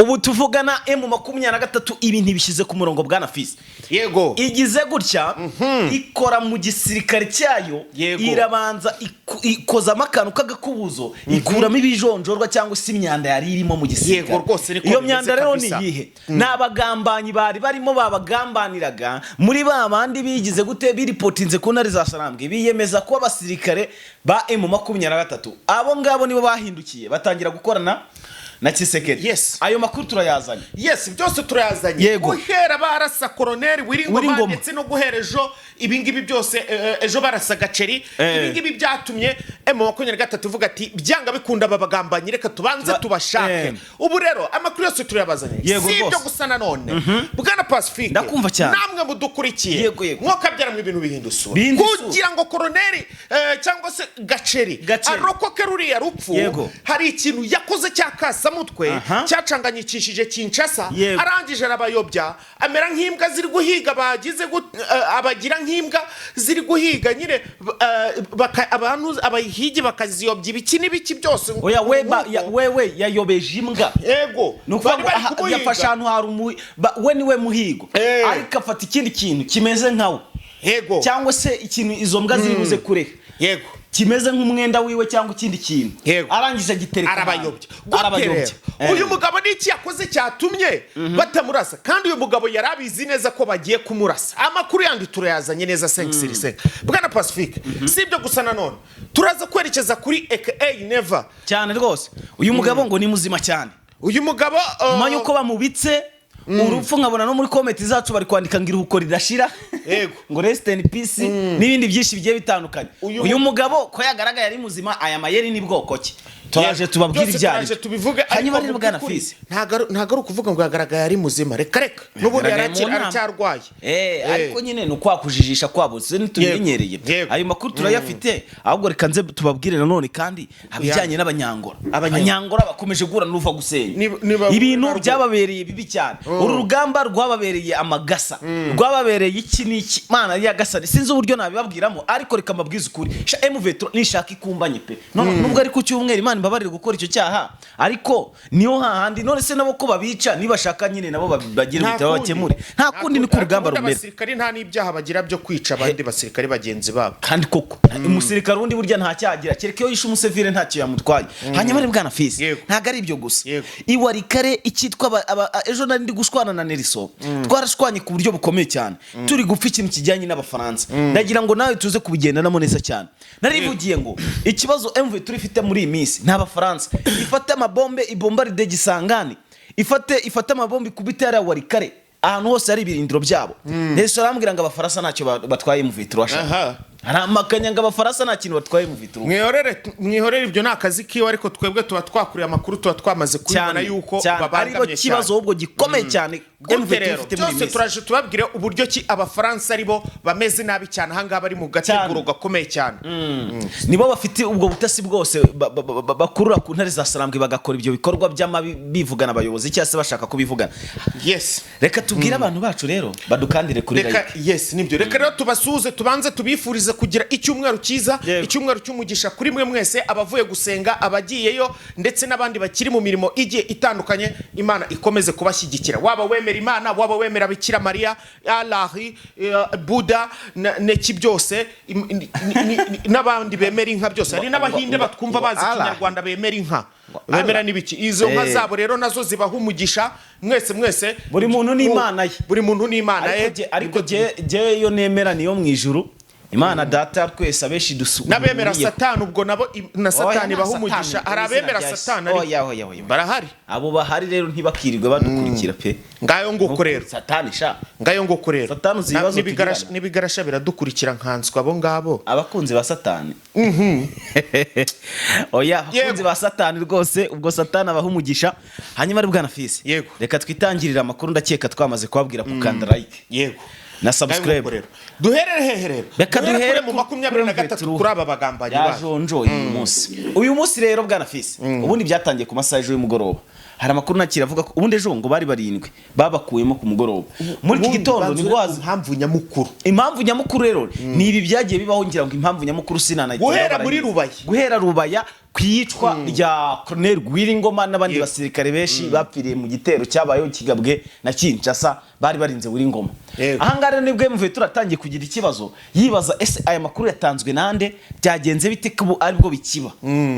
ubu tuvugana M23 ibintu bishyize ku murongo bwana Fisi. Yego. Igize gutya ikora mu gisirikare cyayo, irabanza ikozamo akantu k'agakubuzo, ikuramo ibijonjorwa cyangwa se imyanda yari irimo mu gisirikare. Yego rwose niko. Iyo myanda rero ni iyihe? N'abagambanyi bari barimo babagambaniraga muri babandi bigize gute biripotinze ku ntare za Sarambwe, biyemeza ko abasirikare ba M23 abo ngabo nibo bahindukiye batangira gukorana na Tshisekedi. Yes. Ayo makuru turayazanye. Yes, byose turayazanye. Guhera barasa Colonel Wiringoma ndetse no guhera ejo ibingibi byose ejo barasa Gaceri, ibingibi byatumye M23 uvuga ati byanga bikunda babagambanye reka tubanze tubashake. Ubu rero amakuru yose turayabazanye. Si ibyo gusa nanone. Bwana Pacifique. Ndakumva cyane. Namwe mudukurikiye. Nkoka byara mu ibintu bihindusura. Kugira ngo Colonel cyangwa se Gaceri arokoke ruriya rupfu, hari ikintu yakoze cyakasa mutwe cyacanganyikishije Kinshasa, arangije arabayobya amera nk'imbwa ziri guhiga bagize abagira nk'imbwa ziri guhiga nyine abantu abayihigi bakaziyobya ibiki n'ibiki byose. Oya wewe yayobeje imbwa. Yego. Nuko yafasha ahantu hari we niwe muhigo, ariko afata ikindi kintu kimeze nkawe. Yego. Cyangwa se ikintu izo mbwa zibuze kure. Yego. Kimeze nk'umwenda wiwe cyangwa ikindi kintu, arangije gitereka arabayobya. Uyu mugabo n'iki yakoze cyatumye batamurasa, kandi uyu mugabo yarabizi neza ko bagiye kumurasa. Amakuru yandi turayazanye neza 5 Bwana Pacifique. Sibyo gusa nanone turaza kwerekeza kuri AKA Never cyane rwose. Uyu mugabo ngo ni muzima cyane. Uyu mugabo manyo ko bamubitse urupfu, nkabona no muri comment zacu bari kwandika ngira uko ridashira. Yego. Ngo rest in peace n'ibindi byinshi bigiye bitandukanye. Uyu mugabo ko yagaragaye ari muzima, aya mayeri ni bwoko ki? Turaje tubabwira ibyari. Hanyuma rero Bwana Fisi, ntago ukuvuga ngo yagaragaye ari muzima. Reka n'ubundi aracyarwaye. Ariko nyine no kwakujijisha kwabo ntitumenyereye. Ayo makuru turayafite, ahubwo reka nze tubabwire nanone kandi abijyanye n'abanyangora. Abanyangora bakomeje gura nuva gusenya. Ibintu byababereye bibi cyane. Uru rugamba rwababereye amagasa, rwababereye iki n'iki, mana ya gasa. Sinzi uburyo nabibabwiramo, ariko reka mbabwize ukuri. M23 nishaka ikumbanye pe. Nubwo ari ku cyumweru Imana babarira gukora icyo cyaha, ariko niyo hahandi none se nabo ko babica nibashaka nyine nabo bagira bitaba bakemure. Nta kundi ni ku rugamba rumera. Abasirikari nta n'ibyaha bagira byo kwica abandi basirikari bagenzi babo. Kandi koko umusirikare undi burya nta cyagira, kereke yo yishe umusevire ntacyo yamutwaye. Hanyuma ari Bwana Fisi, ntago ari ibyo gusa. Iwarikare ikitwa ejo nari ndi gushwana na Nelson, twarashwanye ku buryo bukomeye cyane, turi gupfa ikintu kijyanye n'abafaransa. Ndagira ngo nawe tuze kubigendanamo neza cyane. Narivugiye ngo ikibazo M23 ifite muri iyi minsi n'abafaransa, ifate amabombe ibomba ride Gisangani, ifate amabombe kubitera Warikare, ahantu hose ari ibirindiro byabo. Nelson arambwira ngo abafaransa ntacyo batwaye M23. Haramakanya ngo abafaransa nta kintu batwaye mu vitro. Mwihorere ibyo nakazi kiwe, ariko twebwe tuba twakuriye amakuru, tuba twamaze kubibona yuko babangamye cyane. Kibazo ubwo gikomeye cyane. Cyose turaje tubabwire uburyo ki abafaransa aribo bameze nabi cyane ahanga bari mu gateguro gakomeye cyane. Nibo bafite ubwo butasi bwose bakurura ku ntare za Sarambwe bagakora ibyo bikorwa by'amabi bivugana abayobozi cyase bashaka kubivugana. Yes. Reka tubwire abantu bacu rero badukandire kuri reka. Yes, nibyo. Reka rero tubasuze tubanze tubifurize kugira icyumweru cyiza, icyumweru cy'umugisha kuri mwe mwese, abavuye gusenga, abagiyeyo, ndetse n'abandi bakiri mu mirimo igiye itandukanye. Imana ikomeze kubashyigikira, waba wemera Imana, waba wemera Bikira Mariya, Allah, Buddha, neki byose, n'abandi bemera inka byose. Hari n'abahinde batwumva bazi Kinyarwanda bemera inka, bemera n'ibiki. Izo nka zabo rero nazo zibaha umugisha. Mwese buri muntu n'Imana ye, buri muntu n'Imana ye. Ariko je yo nemera niyo mu ijuru, Imana data twese abeshi dusu nabemera Satani, ubwo nabo na Satani bahumugisha. Hari abemera Satani barahari, abo bahari rero ntibakirirwe badukurikira pe. Ngayo ngoko rero Satani sha, ngayo ngoko rero Satani uzibazo nibigarasha biradukurikira nkanswe abo ngabo abakunzi ba Satani. Oya abakunzi ba Satani rwose, ubwo Satani abahumugisha. Hanyuma ari Bwana Fisi, reka twitangirira amakuru, ndakeka twamaze kubabwira ku kanda like. Yego. Na subscribe. Duherere reka duhere mu 23 kuri aba bagambanyi bajonjoye uyu munsi rero Bwana Fisi. Ubundi byatangiye ku masaha y'umugoroba, hari amakuru nakira avuga ko ubundi ejo ngo bari barindwi babakuyemo ku mugoroba. Muri iki gitondo ni gwaza impamvu nyamukuru rero ni ibi byagiye bibaho, ngira ngo impamvu nyamukuru sinanagira guhera Rubaya kwicwa rya Colonel Rwiringoma n'abandi basirikare benshi bapfiriye mu gitero cyabayeho kigabwe na Kinshasa bari barinze Rwiringoma. Aha ngaho nibwo MV turatangiye kugira ikibazo yibaza ese aya makuru yatanzwe nande byagenze bite kubu aribwo bikiba.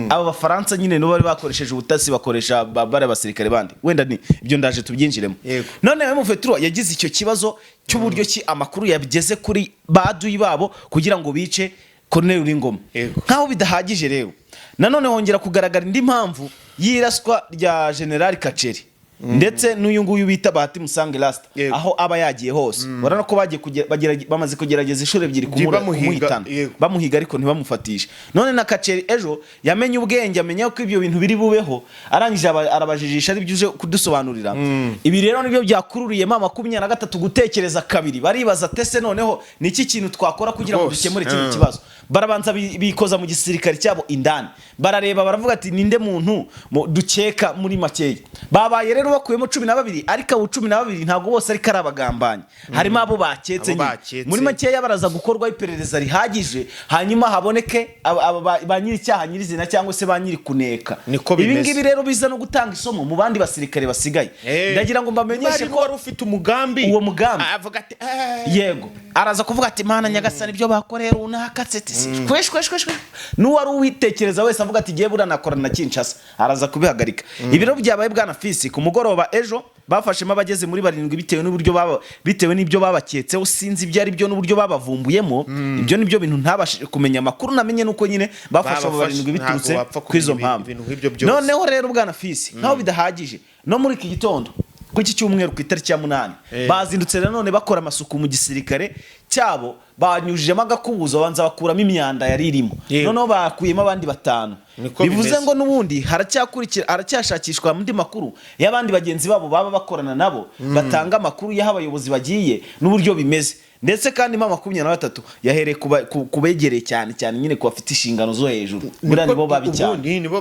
Aba bafaransa nyine no bari bakoresheje ubutasi bakoresha bare basirikare bandi wenda ni ibyo ndaje tubyinjiremo. None MV yagize icyo kibazo cy'uburyo ki amakuru yabigeze kuri baduyi babo kugira ngo bice Colonel Rwiringoma. Nkaho bidahagije rero nanone hongera kugaragara indi mpamvu yiraswa rya General Kaceri ndetse n'uyu nguyu bita Bahati Musange Rasta aho aba yagiye hose urana ko bagiye bamaze kugerageza ishuri ebyiri kumuhitana bamuhiga ariko ntibamufatishe. None na Kaceri ejo yamenye ubwenge amenya ko ibyo bintu biri bubeho arangije arabajijisha ari byuje kudusobanurira. Ibi rero nibyo byakururiye mama 23 gutekereza kabiri baribaza tese noneho niki kintu twakora kugira ngo dukemure iki kibazo. Barabanza bikoza mu gisirikare cyabo indani barareba baravuga ati ninde muntu dukeka muri makeya babaye rero bakuyemo 12 ariko abo 12 ntago bose ari karabagambanye harimo abo baketse muri makeya baraza gukorwa iperereza rihagije hanyuma haboneke ba nyiri cyaha nyirizina cyangwa se ba nyiri kuneka. Ibi ngibi rero biza no gutanga isomo mu bandi basirikare basigaye. Ndagira ngo mbamenyeshe ko wari ufite umugambi uwo mugambi avuga ati yego araza kuvuga ati mana nyagasani ibyo bakorera unakatsete kweshkweshkweshwe n'uwari uwitekereza wese avuga ati giye buranakora na Kinshasa araza kubihagarika. Ibiro byabaye bwana Fisi ku mugoroba ejo bafashemo abageze muri 7 bitewe n'ibyo babaketseho sinzi ibyo ari byo n'uburyo babavumbuyemo. Ibyo nibyo bintu ntabashije kumenya amakuru namenye nuko nyine bafashe abo 7 biturutse kwizo mpamvu. Noneho rero bwana Fisi nkaho bidahagije no muri iki gitondo kuki cyumweru ku itariki ya 8 bazindutse none bakora amasuku mu gisirikare cyabo banyujijemo agakubuzo banza bakuramo imyanda yari irimo noneho bakuyemo abandi 5 bivuze ngo nubundi haracyashakishwa mu ndi makuru y'abandi bagenzi babo baba bakorana nabo batanga makuru y'abayobozi bagiye n'uburyo bimeze. Ndetse kandi mama 23 yahereye kubegereye cyane nyine ko bafite inshingano zo hejuru muri nibo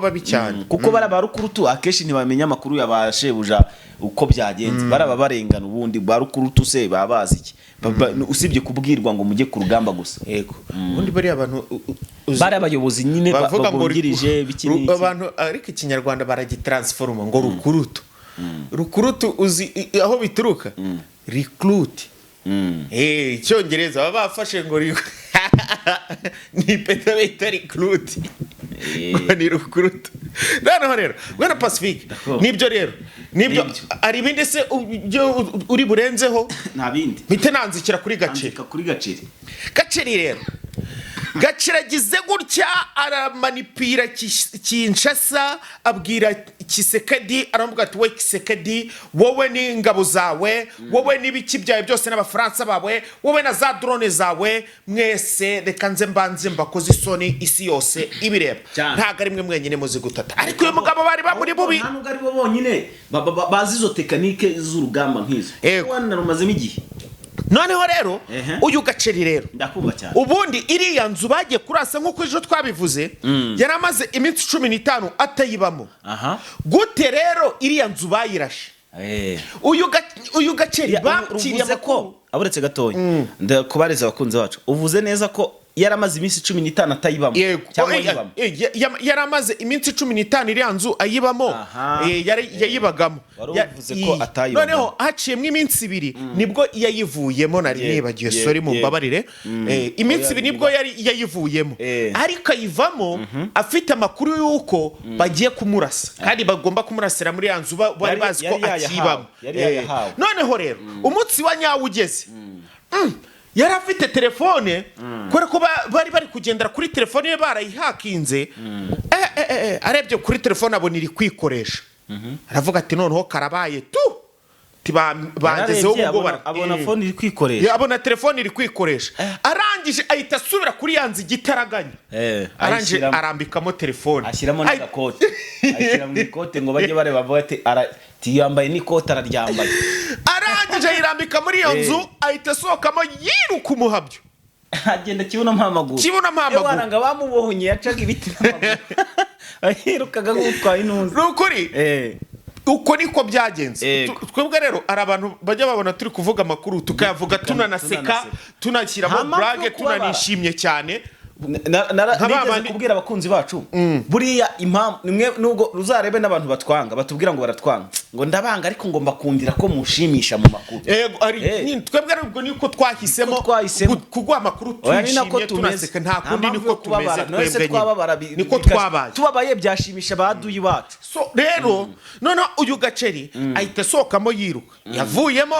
babi cyane kuko barabarukurutu akeshi ntibamenya makuru yabashebuja uko byagenze baraba barengana ubundi barukurutu se babazi iki usibye kubwirwa ngo mujye ku rugamba gusa. Yego ubundi bari abantu bari abayobozi nyine bagongirije bikini abantu ariko ikinyarwanda baragitransforma ngo rukurutu uzi aho bituruka recruit icyongereza baba bafashe ngo ni peta bita recruit ni rukurutu. Noneho rero bwana Pacifique nibyo rero nibyo ari bindi se uri burenzeho nta bindi mpite nanzikira kuri Gaceri rero Gaciragize gutya aramanipira Kinshasa abwira Kisekedi aravuga ati we Kisekedi wowe ni ngabo zawe wowe nibiki byawe byose n'abafaransa bawe wowe na za drone zawe mwese reka nze mbanze mbakoze isoni isi yose ibireba ntago ari mwe mwenyine muzi gutata ariko uyu mugabo bari bamuri bubi ntago ari bo bonyine bazi izo tekanike z'urugamba nk'izo wana rumazemo igihe. Noneho rero uyu Gaceri rero ndakumva cyane ubundi iriya nzu bagiye kurasa nkuko ejo twabivuze yaramaze iminsi 15 atayibamo. Gute rero iriya nzu bayirashe uyu Gaceri bapfiriye ko aburetse gatoya ndakubareza abakunze bacu uvuze neza ko yaramaze iminsi 15 atayibamo cyangwa yibamo yaramaze iminsi 15 iriya nzu ayibamo yayibagamo noneho haciyemo iminsi 2 nibwo yayivuyemo nari nibagiye sorry mu mbabarire iminsi 2 nibwo yayivuyemo ariko ayivamo afite amakuru yuko bagiye kumurasa kandi bagomba kumurasira muri ya nzu bari bazi ko akibamo. Noneho rero umunsi wa nyawo ugeze yari afite telefone kubera ko bari kugendera kuri telefone ye barayihakinze arebye kuri telefone abona iri kwikoresha aravuga ati noneho karabaye bangezeho ubwo abona phone iri kwikoresha abona telefone iri kwikoresha arangije ahita asubira kuri yanze igitaraganya arangije arambikamo telefone ashyiramo n'agakote ashyira mu ikote ngo bajye bareba bati yambaye n'ikote araryambaye arangije ayirambika muri iyo nzu ahita asohokamo yiruka umuhabyo agenda kibona mpamaguru waranga bamubohonye yacaga ibiti n'amaguru ahirukaga nk'utwaye intunzi n'ukuri uko niko byagenze. Twebwe rero ari abantu bajya babona turi kuvuga amakuru tukayavuga tunanaseka tunashyiramo brage tunanishimye cyane nigeze kubwira abakunzi bacu buriya impamvu nimwe nubwo ruzarebe n'abantu batwanga batubwira ngo baratwanga ngo ndabanga ariko ngo mbakundira ko mushimisha mu makuru twebwe ubwo niko twahisemo kugwa amakuru twishimye tunaseka nta kundi niko tumeze twebwe niko twabaye tubabaye byashimisha baduyi bacu. So rero none uyu Gaceri ahita sokamo yiruka yavuyemo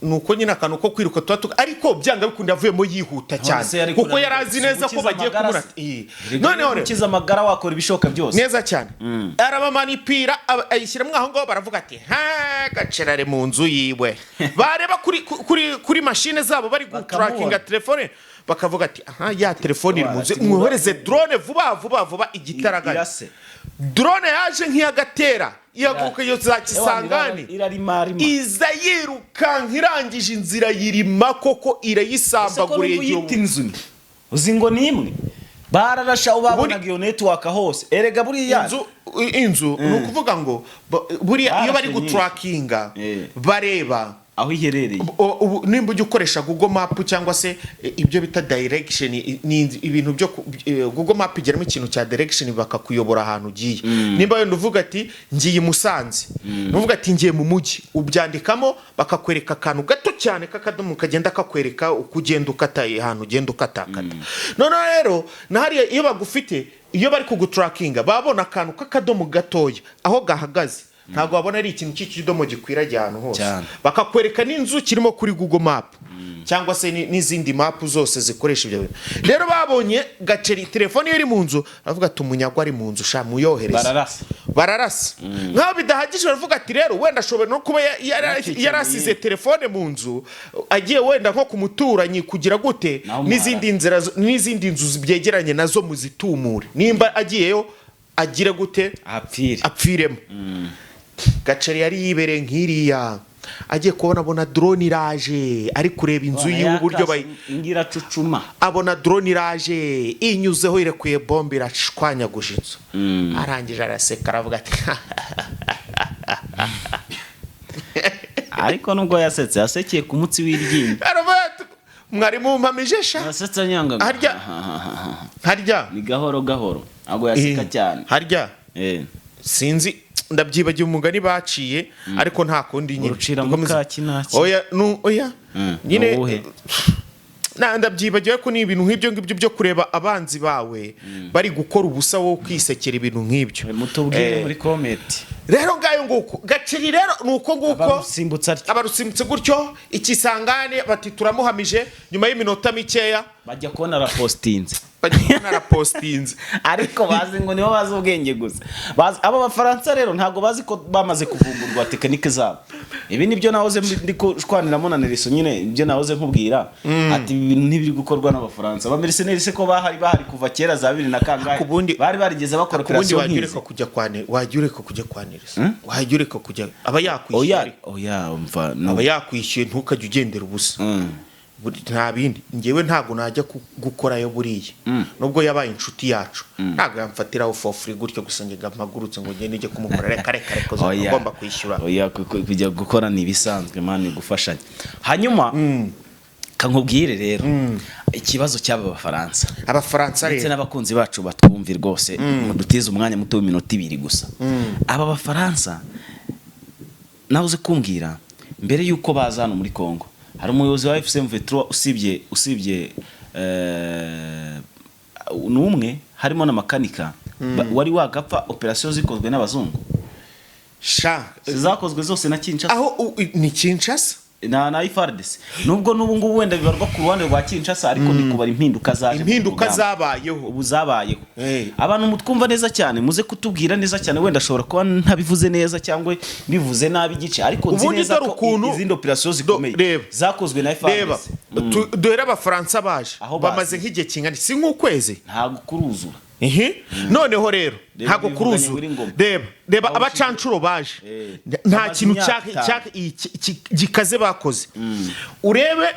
nuko nyine akantu ko kwiruka tuba ariko byanga bikunda yavuyemo yihuta cyane kuko yarazi neza ko bagiye kumurata. Noneho ukiza amagara wakora ibishoka byose neza cyane arabamanipira ayishyiramo aho ngaho baravuga ati ha Gaceri ari mu nzu yiwe bareba kuri mashine zabo bari gutrackinga telefone bakavuga ati aha ya telefone iri mu nzu mwohereze drone vuba igitaraganya. Drone yaje nk'iyagatera iyaguruka iyo za Kisangani iza yiruka nkirangije inzira yirima koko irayisambaguriye iyo inzu uzi ngo nimwe bararasha ubabonaga iyo network hose erega buriya inzu nukuvuga ngo buriya iyo bari gutrackinga bareba aho iherereye nimba ujya ukoresha Google Map cyangwa se ibyo bita direction ni ibintu byo Google Map igeramo ikintu cya direction bakakuyobora ahantu ugiye. Nimba wenda uvuga ati ngiye Musanze nuvuga ati ngiye mu mujyi ubyandikamo bakakwereka akantu gato cyane kakadomo kagenda kakwereka ukugenda ukataye ahantu ugenda ukatakata. None rero nahari iyo bagufite iyo bari kugutrackinga babona akantu kakadomo gatoya aho gahagaze ntabwo wabona ari ikintu cy'ikidomo gikwiragiye ahantu hose bakakwereka n'inzu kirimo kuri Google Map cyangwa se n'izindi map zose zikoresha ibyo bintu. Rero babonye Gaceri telefone iri mu nzu avuga ati umunyagwa ari mu nzu sha muyohereza bararasa nkaho bidahagije baravuga ati rero wenda ashobora no kuba yarasize telefone mu nzu agiye wenda nko ku muturanyi kugira gute n'izindi nzu byegeranye nazo muzitumure nimba agiyeyo agire gute apfiremo. Gaceri yari yibereye nk'iriya agiye kubona drone iraje ari kureba inzu y'uburyo ingira cucuma abona drone iraje inyuzeho irekuye bombe irashwanyaguje inzu arangije araseka aravuga ati ariko nubwo yasekeye ku mutsi w'iryinyo mwari mumpamije sha yasetsa nyanga harya ni gahoro ago yaseka cyane harya sinzi ndabyibagiye umugani baciye ariko nta kundi nyine urucira mukaki naki oya nyine ndabyibagiye ko ni ibintu nk'ibyo ngibyo byo kureba abanzi bawe bari gukora ubusa wo kwisekera ibintu nk'ibyo mutubwire muri comment. Rero ngayo nguko Gaceri rero nuko nguko abarusimbutse gutyo ikisangane bati turamuhamije nyuma y'iminota mikeya bajya kubona rapostinze ariko bazi ngo nibo bazi ubwenge gusa aba bafaransa rero ntago bazi ko bamaze kuvumburwa tekinike zabo. Ibi nibyo nahoze ndikushwaniramo na Nelson nyine ibyo nahoze nkubwira ati ibintu ntibiri gukorwa n'abafaransa ba mercenaires ko bahari kuva kera za 2000 na kangahe bari barigeze bakora operation nk'izi wajyureka kujya kwa Nelson wajyureka kujya aba yakwishyura umva aba yakwishyuye ntukajye ugendera ubusa nta bindi ngewe ntago najya gukorayo buriye nubwo yabaye inshuti yacu ntago yamfatiraho for free gutyo gusa ngega mpagurutse ngo ngende njye kumukora reka ko ngomba kwishyura kujya gukora ni bisanzwe mani gufashanya. Hanyuma kankubwire rero ikibazo cy'aba abafaransa rero ndetse n'abakunzi bacu batwumvira rwose dutize umwanya muto w'iminota 2 gusa. Aba bafaransa nahoze kumbwira mbere yuko baza hano muri Kongo hari umuyobozi wa FCM23 usibye numwe harimo na makanika wari wagapfa operation zikozwe n'abazungu zakozwe zose na Kinshasa aho ni Kinshasa na IFARDC nubwo n'ubungu wenda bibarwa ku ruhande rwa Kinshasa ariko nikubara impinduka zabayeho ubu zabayeho. Abantu mutwumva neza cyane muze kutubwira neza cyane wenda ashobora kuba ntabivuze neza cyangwa bivuze nabi gice ariko nzi neza ko izindi operation zikomeye zakozwe na IFARDC. Dore abafaransa baje bamaze nk'igihe kingana si nk'ukwezi ntago kuruzura noneho rero ntago kuruzura reba abacancuro baje nta kintu gikaze bakoze urebe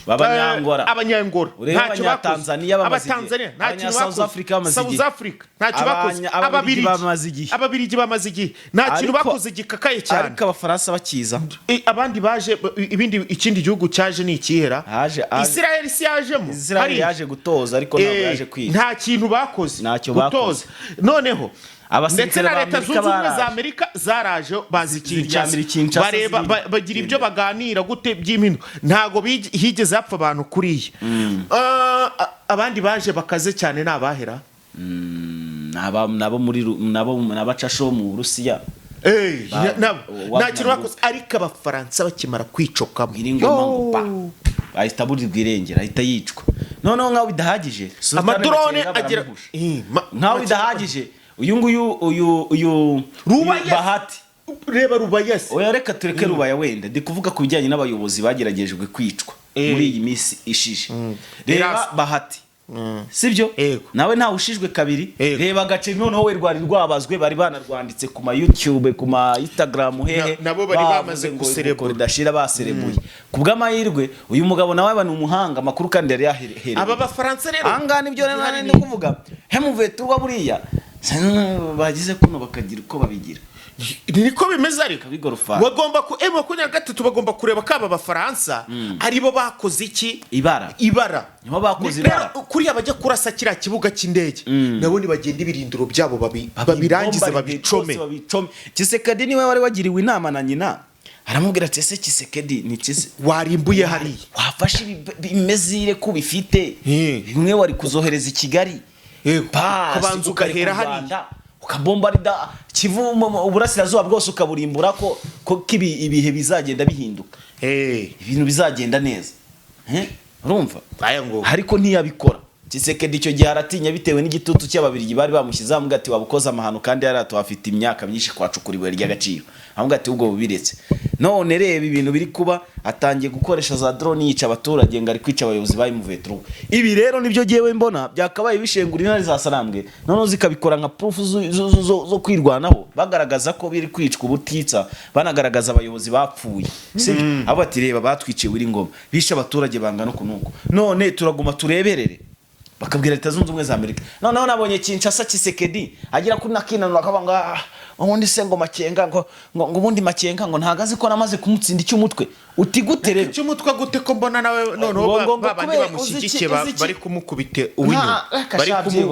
B'Abanyangora. Abanyangora Urebe ntacyo bakoze. Abanyatanzania bamaze igihe. Abatanzania ntacyo Abanya-South bakoze. Africa bamaze igihe. South Africa ntacyo bakoze. Ababiligi bamaze igihe. Ababiligi bamaze igihe nta kintu Ariko- bakoze gikakaye cyane. ariko abafaransa bakiza Abandi baje ikindi gihugu cyaje ni ikihera. Israel si yajemo. Israel yaje gutoza ariko ntabwo yaje kwiga. Nta kintu bakoze. Ntacyo bakoze. Noneho ndetse abasirikare na ba leta Amerika zunze ubumwe za baraje. Amerika zaraje Ziryamira bazikinjaza Kinshasa bareba ziri- bagira ibyo baganira gute by'imino ntago higeze hapfa abantu kuriya. Abandi baje bakaze cyane ni abahera nabo muri n'abacasho mu Burusiya nta kintu bakoze ariko abafaransa bakimara kwicokamo ingoma ngo pa ahita burirwa irengera ahita yicwa noneho nkaho bidahagije amadrone agira nkaho bidahagije uyu nguyu Bahati reba Rubayasi oya reka tureke Rubaya wenda ndi kuvuga ku bijyanye n'abayobozi bageragejwe kwicwa muri iyi minsi ishije reba Bahati sibyo nawe ntawe ushijwe kabiri reba agace noneho we rwari rwabazwe bari banarwanditse ku ma YouTube ku ma Instagram hehe nabo bari bamaze guserebura dashira baserebuye ku bw'amahirwe uyu mugabo nawe aba ni umuhanga makuru kandi yari yahereye aba bafaransa rero angana ibyo rero ndi kuvuga hemuveturwa buriya bagize kuno bakagira uko babigira niko bimeze ariko bigorofa bagomba ku M23 bagomba kureba ko aba bafaransa aribo bakoze iki ibara nibo bakoze ibara kuri abajya kurasa kiriya kibuga cy'indege nabo ni bagenda ibirindiro byabo babirangize babicome Tshisekedi niwe wari wagiriwe inama na nyina aramubwira ati ese Tshisekedi ni warimbuye hariya wafashe imezire ko bifite bimwe wari kuzohereza i Kigali kubanza ugahera hariya ukabombarida Kivu uburasirazuba bwose ukaburimbura ko ibihe bizagenda bihinduka ibintu bizagenda neza urumva ariko ntiyabikora Tshisekedi icyo gihe aratinya bitewe n'igitutu cy'ababirigi bari bamushyize amuga ati wabukoza amahano kandi yari atwafite imyaka myinshi kwacukuriwe ry'agaciro amuga ati ubwo bubiretse none reba ibintu biri kuba atangiye gukoresha za drone yica abaturage ngo ari kwica abayobozi ba M23 ibi rero nibyo giyewe mbona byakabaye bishengura intare za Sarambwe none zikabikora nka proof zo kwirwanaho bagaragaza ko biri kwicwa ubutitsa banagaragaza abayobozi bapfuye abo ati reba batwiciye wiri ngoma bisha abaturage bangana kunuko none turaguma tureberere bakabwira leta zunze ubumwe za Amerika noneho nabonye Kinshasa Tshisekedi agira kuri nakinanura akabanga ubundi se ngo Makenga ngo ubundi Makenga ngo ntagazi ko namaze kumutsinda icy'umutwe uti gute rero icy'umutwe gute ko mbona nawe noneho babandi bamushyigikiye bari kumukubite uwinyo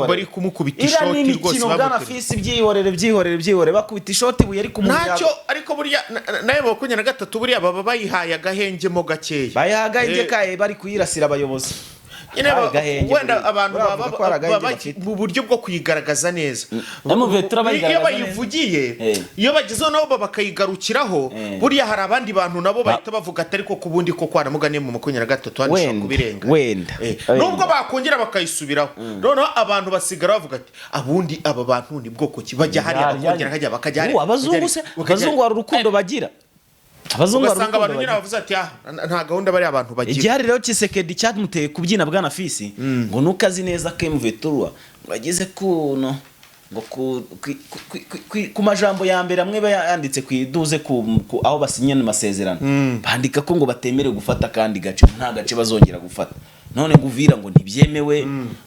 bari kumukubita ishoti rwose bamutera byihorere bakubita ishoti buye ari kumuryango ntacyo ariko burya naye 23 buriya baba bayihaye agahengemo gakeya bayihaye agahenge kaye bari kuyirasira abayobozi wenda abantu baba mu buryo bwo kuyigaragaza neza iyo bayivugiye iyo bagize nabo bakayigarukiraho buriya hari abandi bantu nabo bahita bavuga atari ko kubundi ko kwanamuganiye mu 23 handisha kubirenga nubwo bakongera bakayisubiraho noneho abantu basigara bavuga ati abundi aba bantu ni bwoko ki bajya hariya bakongera bakajya hariya abazungu hari urukundo bagira ugasanga abantu nyine bavuze ati nta gahunda bari abantu bagira igihari rero Tshisekedi cyamuteye kubyina bwana Fisi ngo nuko azi neza ko M23 bageze kuno ngo ku majambo ya mbere amwe bayanditse kwiduze aho basinyana amasezerano bandika ko ngo batemerewe gufata kandi gace nta gace bazongera gufata none nguvira ngo ntibyemewe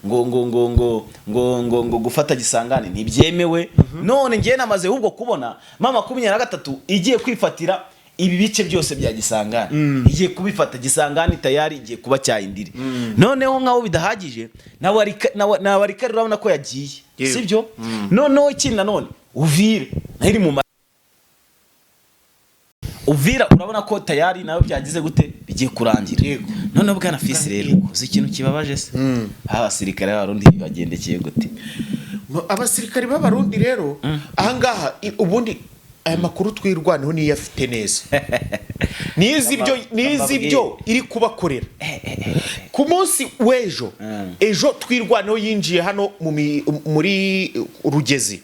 ngo gufata Gisangane ntibyemewe none ngiye namaze ahubwo kubona mama 23 igiye kwifatira ibi bice byose bya Gisangane igiye kubifata Gisangane tayari igiye kuba cyayindire noneho nkaho bidahagije nawe ari urabona ko yagiye sibyo noneho ikindi nanone Uvira nari mu Uvira urabona ko tayari nawe byagize gute bigiye kurangira noneho bwana Fisi rero uzi ikintu kibabaje se abasirikare b'abarundi bagendekeye gute abasirikare b'abarundi rero ahangaha ubundi aya makuru twirwaneho niyo afite neza nizi ibyo iri kubakorera ku munsi w'ejo ejo twirwaneho yinjiye hano muri Rugezi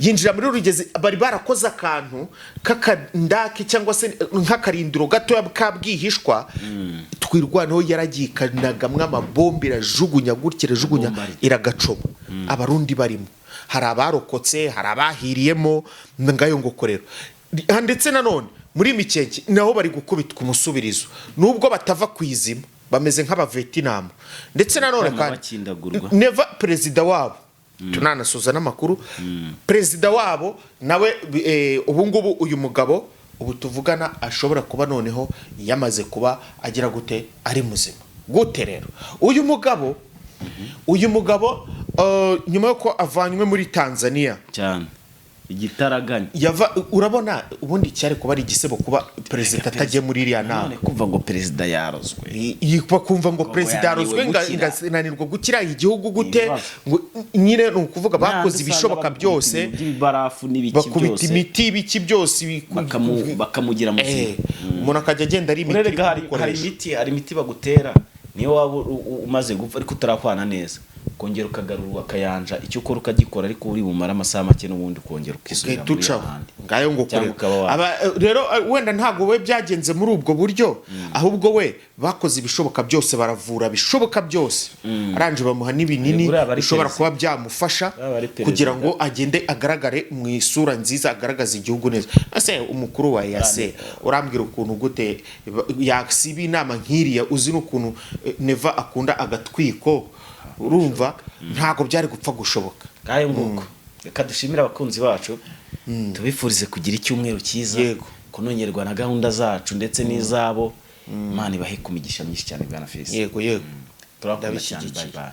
yinjira muri Rugezi bari barakoze akantu k'akandake cyangwa se nk'akarindiro gatoya kabwihishwa twirwaneho yaragikanagamwe amabombe irajugunya gutya iragacoma abarundi barimo hari abarokotse hari abahiriyemo ngayo ngo korero ndetse nanone muri Mikeke naho bari gukubitwa umusubirizo nubwo batava kwizima bameze nk'abavetinamu ndetse nanone kandi neva perezida wabo tunanasoza n'amakuru perezida wabo nawe ubu ngubu uyu mugabo ubu tuvugana ashobora kuba noneho yamaze kuba agira gute ari muzima gute rero uyu mugabo nyuma yuko avanywe muri Tanzania cyane igitaraganya urabona ubundi cyari kuba ari igisebo kuba perezida atajye muri iriya nama kumva ngo perezida yarozwe kumva ngo perezida yarozwe ngasinanirwa gukira igihugu gute nyine ni ukuvuga bakoze ibishoboka byose bakubita imiti ibiki byose bakamugira muzima umuntu akajya agenda ari imiti hari imiti bagutera niyo waba umaze gupfa ariko utarakwana neza kongera ukagarura akayanja icyo ukora ukagikora ariko uri bumara amasaha make n'ubundi kongera ukisubira muri ahandi ngayo ngo kure rero wenda ntago we byagenze muri ubwo buryo ahubwo we bakoze ibishoboka byose baravura bishoboka byose aranje bamuha n'ibinini bishobora kuba byamufasha kugira ngo agende agaragare mu isura nziza agaragaza igihugu neza ase umukuru wa yase urambwira ukuntu gute yaksibi inama nkiriya uzi n'ukuntu neva akunda agatwiko urumva ntago byari gupfa gushoboka ngayo nguko reka dushimira abakunzi bacu tubifurize kugira icyumweru cyiza kunongerwa na gahunda zacu ndetse n'izabo Imana ibahe kumigisha myinshi cyane bwana Fils yego turakunda cyane bye bye